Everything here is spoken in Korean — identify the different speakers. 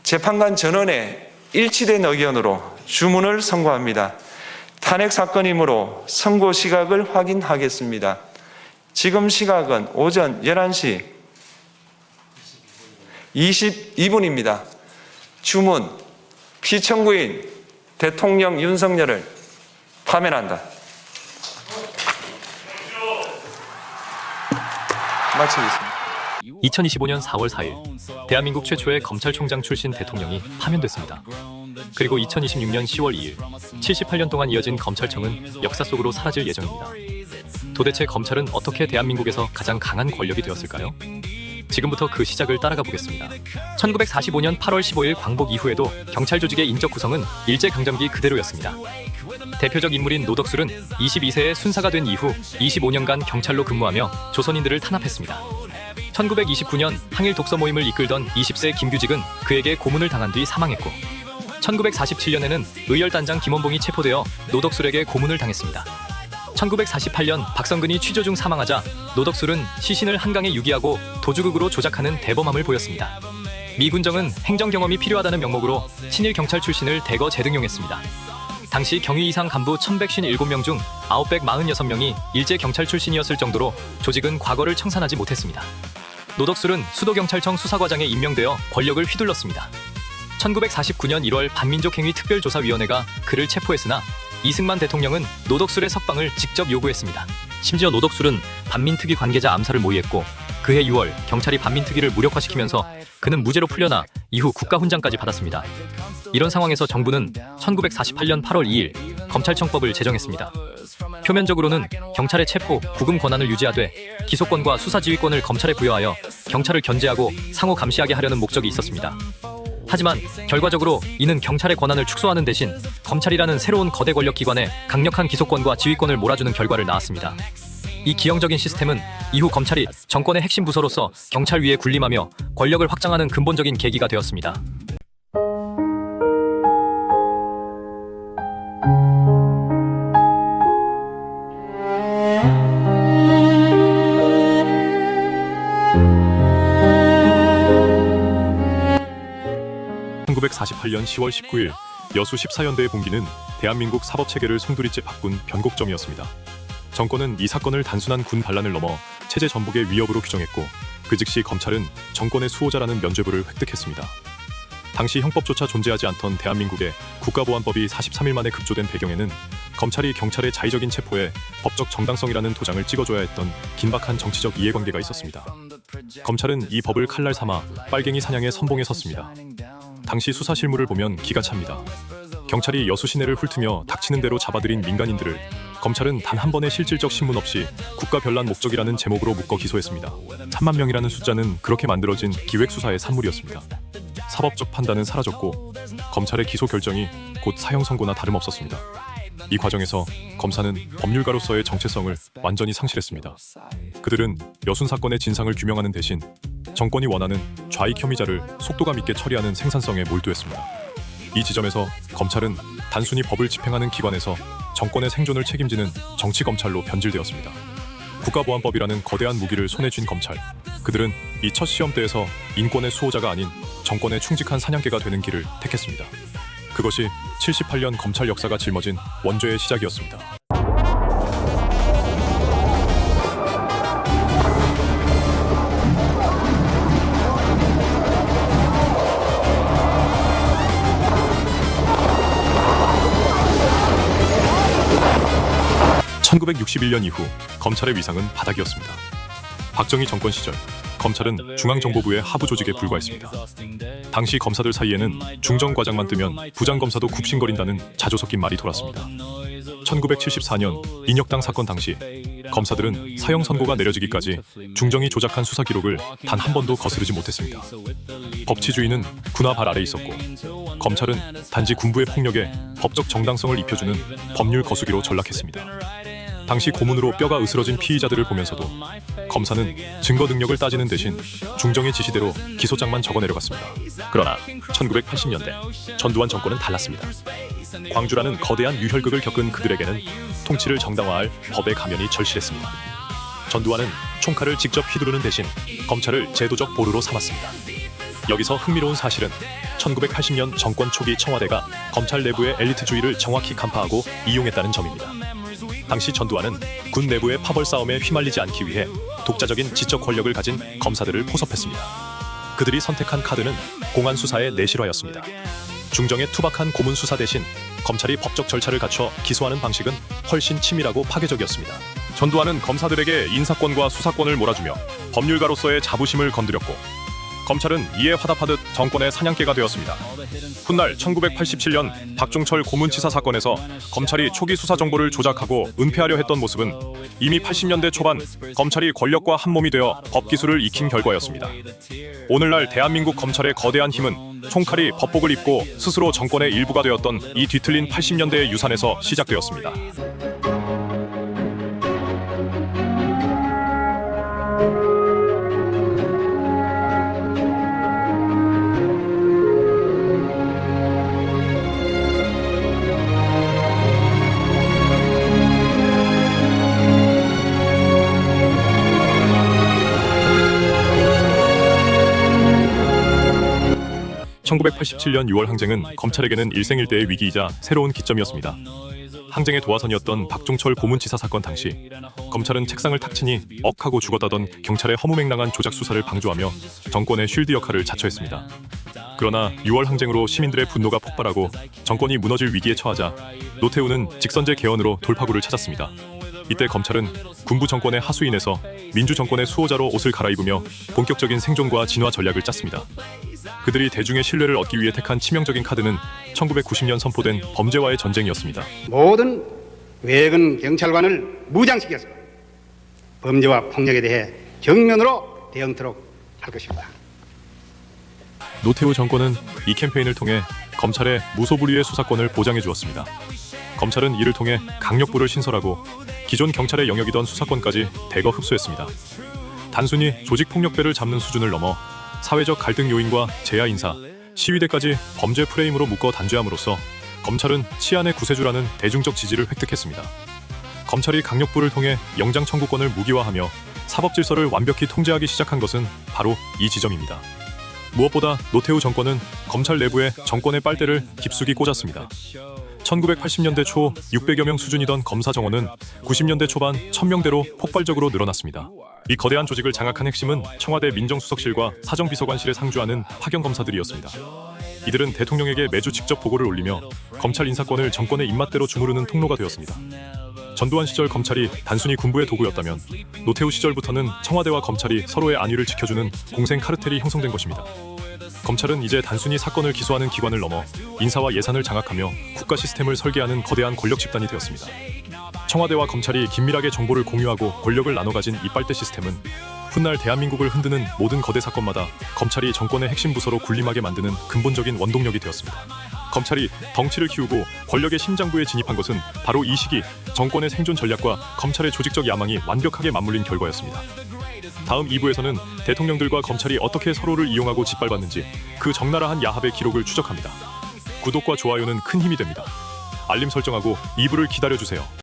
Speaker 1: 재판관 전원의 일치된 의견으로 주문을 선고합니다. 탄핵 사건이므로 선고 시각을 확인하겠습니다. 지금 시각은 오전 11시 22분입니다. 주문, 피청구인 대통령 윤석열을 파면한다. 마치겠습니다.
Speaker 2: 2025년 4월 4일 대한민국 최초의 검찰총장 출신 대통령이 파면됐습니다. 그리고 2026년 10월 2일 78년 동안 이어진 검찰청은 역사 속으로 사라질 예정입니다. 도대체 검찰은 어떻게 대한민국에서 가장 강한 권력이 되었을까요? 지금부터 그 시작을 따라가 보겠습니다. 1945년 8월 15일 광복 이후에도 경찰 조직의 인적 구성은 일제강점기 그대로였습니다. 대표적 인물인 노덕술은 22세에 순사가 된 이후 25년간 경찰로 근무하며 조선인들을 탄압했습니다. 1929년 항일 독서 모임을 이끌던 20세 김규직은 그에게 고문을 당한 뒤 사망했고 1947년에는 의열단장 김원봉이 체포되어 노덕술에게 고문을 당했습니다. 1948년 박성근이 취조 중 사망하자 노덕술은 시신을 한강에 유기하고 도주극으로 조작하는 대범함을 보였습니다. 미 군정은 행정 경험이 필요하다는 명목으로 친일 경찰 출신을 대거 재등용했습니다. 당시 경위 이상 간부 1157명 중 946명이 일제 경찰 출신이었을 정도로 조직은 과거를 청산하지 못했습니다. 노덕술은 수도경찰청 수사과장에 임명되어 권력을 휘둘렀습니다. 1949년 1월 반민족행위 특별조사위원회가 그를 체포했으나 이승만 대통령은 노덕술의 석방을 직접 요구했습니다. 심지어 노덕술은 반민특위 관계자 암살을 모의했고 그해 6월 경찰이 반민특위를 무력화시키면서 그는 무죄로 풀려나 이후 국가훈장까지 받았습니다. 이런 상황에서 정부는 1948년 8월 2일 검찰청법을 제정했습니다. 표면적으로는 경찰의 체포, 구금 권한을 유지하되 기소권과 수사지휘권을 검찰에 부여하여 경찰을 견제하고 상호 감시하게 하려는 목적이 있었습니다. 하지만 결과적으로 이는 경찰의 권한을 축소하는 대신 검찰이라는 새로운 거대 권력 기관에 강력한 기소권과 지휘권을 몰아주는 결과를 낳았습니다. 이 기형적인 시스템은 이후 검찰이 정권의 핵심 부서로서 경찰 위에 군림하며 권력을 확장하는 근본적인 계기가 되었습니다. (1948년 10월 19일) 여수 14연대의 봉기는 대한민국 사법체계를 송두리째 바꾼 변곡점이었습니다. 정권은 이 사건을 단순한 군 반란을 넘어 체제 전복의 위협으로 규정했고 그 즉시 검찰은 정권의 수호자라는 면죄부를 획득했습니다. 당시 형법조차 존재하지 않던 대한민국의 국가보안법이 43일 만에 급조된 배경에는 검찰이 경찰의 자의적인 체포에 법적 정당성이라는 도장을 찍어줘야 했던 긴박한 정치적 이해관계가 있었습니다. 검찰은 이 법을 칼날 삼아 빨갱이 사냥의 선봉에 섰습니다. 당시 수사 실무를 보면 기가 찹니다. 경찰이 여수 시내를 훑으며 닥치는 대로 잡아들인 민간인들을 검찰은 단 한 번의 실질적 신문 없이 국가 변란 목적이라는 제목으로 묶어 기소했습니다. 3만 명이라는 숫자는 그렇게 만들어진 기획수사의 산물이었습니다. 사법적 판단은 사라졌고 검찰의 기소 결정이 곧 사형 선고나 다름없었습니다. 이 과정에서 검사는 법률가로서의 정체성을 완전히 상실했습니다. 그들은 여순 사건의 진상을 규명하는 대신 정권이 원하는 좌익 혐의자를 속도감 있게 처리하는 생산성에 몰두했습니다. 이 지점에서 검찰은 단순히 법을 집행하는 기관에서 정권의 생존을 책임지는 정치검찰로 변질되었습니다. 국가보안법이라는 거대한 무기를 손에 쥔 검찰, 그들은 이 첫 시험대에서 인권의 수호자가 아닌 정권의 충직한 사냥개가 되는 길을 택했습니다. 그것이 78년 검찰 역사가 짊어진 원죄의 시작이었습니다. (1961년) 이후 검찰의 위상은 바닥이었습니다. 박정희 정권 시절 검찰은 중앙정보부의 하부 조직에 불과했습니다. 당시 검사들 사이에는 중정과장만 뜨면 부장검사도 굽신거린다는 자조 섞인 말이 돌았습니다. 1974년 인혁당 사건 당시 검사들은 사형 선고가 내려지기까지 중정이 조작한 수사 기록을 단 한 번도 거스르지 못했습니다. 법치주의는 군화 발 아래 있었고 검찰은 단지 군부의 폭력에 법적 정당성을 입혀주는 법률 거수기로 전락했습니다. 당시 고문으로 뼈가 으스러진 피의자들을 보면서도 검사는 증거 능력을 따지는 대신 중정의 지시대로 기소장만 적어내려갔습니다. 그러나 1980년대 전두환 정권은 달랐습니다. 광주라는 거대한 유혈극을 겪은 그들에게는 통치를 정당화할 법의 가면이 절실했습니다. 전두환은 총칼을 직접 휘두르는 대신 검찰을 제도적 보루로 삼았습니다.
Speaker 3: 여기서 흥미로운 사실은 1980년 정권 초기 청와대가 검찰 내부의 엘리트주의를 정확히 간파하고 이용했다는 점입니다. 당시 전두환은 군 내부의 파벌 싸움에 휘말리지 않기 위해 독자적인 지적 권력을 가진 검사들을 포섭했습니다. 그들이 선택한 카드는 공안 수사의 내실화였습니다. 중정의 투박한 고문 수사 대신 검찰이 법적 절차를 갖춰 기소하는 방식은 훨씬 치밀하고 파괴적이었습니다.
Speaker 4: 전두환은 검사들에게 인사권과 수사권을 몰아주며 법률가로서의 자부심을 건드렸고 검찰은 이에 화답하듯 정권의 사냥개가 되었습니다. 훗날 1987년 박종철 고문치사 사건에서 검찰이 초기 수사 정보를 조작하고 은폐하려 했던 모습은 이미 80년대 초반 검찰이 권력과 한몸이 되어 법기술을 익힌 결과였습니다. 오늘날 대한민국 검찰의 거대한 힘은 총칼이 법복을 입고 스스로 정권의 일부가 되었던 이 뒤틀린 80년대의 유산에서 시작되었습니다.
Speaker 3: (1987년 6월) 항쟁은 검찰에게는 일생일대의 위기이자 새로운 기점이었습니다. 항쟁의 도화선이었던 박종철 고문치사 사건 당시 검찰은 책상을 탁 치니 억하고 죽었다던 경찰의 허무맹랑한 조작 수사를 방조하며 정권의 쉴드 역할을 자처했습니다. 그러나 6월 항쟁으로 시민들의 분노가 폭발하고 정권이 무너질 위기에 처하자 노태우는 직선제 개헌으로 돌파구를 찾았습니다. 이때 검찰은 군부 정권의 하수인에서 민주 정권의 수호자로 옷을 갈아입으며 본격적인 생존과 진화 전략을 짰습니다. 그들이 대중의 신뢰를 얻기 위해 택한 치명적인 카드는 1990년 선포된 범죄와의 전쟁이었습니다.
Speaker 5: 모든 외근 경찰관을 무장시켜서 범죄와 폭력에 대해 정면으로 대응토록 할 것입니다.
Speaker 3: 노태우 정권은 이 캠페인을 통해 검찰의 무소불위의 수사권을 보장해 주었습니다. 검찰은 이를 통해 강력부를 신설하고 기존 경찰의 영역이던 수사권까지 대거 흡수했습니다. 단순히 조직폭력배를 잡는 수준을 넘어 사회적 갈등 요인과 제야 인사, 시위대까지 범죄 프레임으로 묶어 단죄함으로써 검찰은 치안의 구세주라는 대중적 지지를 획득했습니다. 검찰이 강력부를 통해 영장 청구권을 무기화하며 사법 질서를 완벽히 통제하기 시작한 것은 바로 이 지점입니다. 무엇보다 노태우 정권은 검찰 내부에 정권의 빨대를 깊숙이 꽂았습니다. 1980년대 초 600여 명 수준이던 검사 정원은 90년대 초반 1000명대로 폭발적으로 늘어났습니다. 이 거대한 조직을 장악한 핵심은 청와대 민정수석실과 사정비서관실에 상주하는 파견 검사들이었습니다. 이들은 대통령에게 매주 직접 보고를 올리며 검찰 인사권을 정권의 입맛대로 주무르는 통로가 되었습니다. 전두환 시절 검찰이 단순히 군부의 도구였다면 노태우 시절부터는 청와대와 검찰이 서로의 안위를 지켜주는 공생 카르텔이 형성된 것입니다. 검찰은 이제 단순히 사건을 기소하는 기관을 넘어 인사와 예산을 장악하며 국가 시스템을 설계하는 거대한 권력 집단이 되었습니다. 청와대와 검찰이 긴밀하게 정보를 공유하고 권력을 나눠 가진 이 빨대 시스템은 훗날 대한민국을 흔드는 모든 거대 사건마다 검찰이 정권의 핵심 부서로 군림하게 만드는 근본적인 원동력이 되었습니다. 검찰이 덩치를 키우고 권력의 심장부에 진입한 것은 바로 이 시기 정권의 생존 전략과 검찰의 조직적 야망이 완벽하게 맞물린 결과였습니다. 다음 2부에서는 대통령들과 검찰이 어떻게 서로를 이용하고 짓밟았는지 그 적나라한 야합의 기록을 추적합니다. 구독과 좋아요는 큰 힘이 됩니다. 알림 설정하고 2부를 기다려주세요.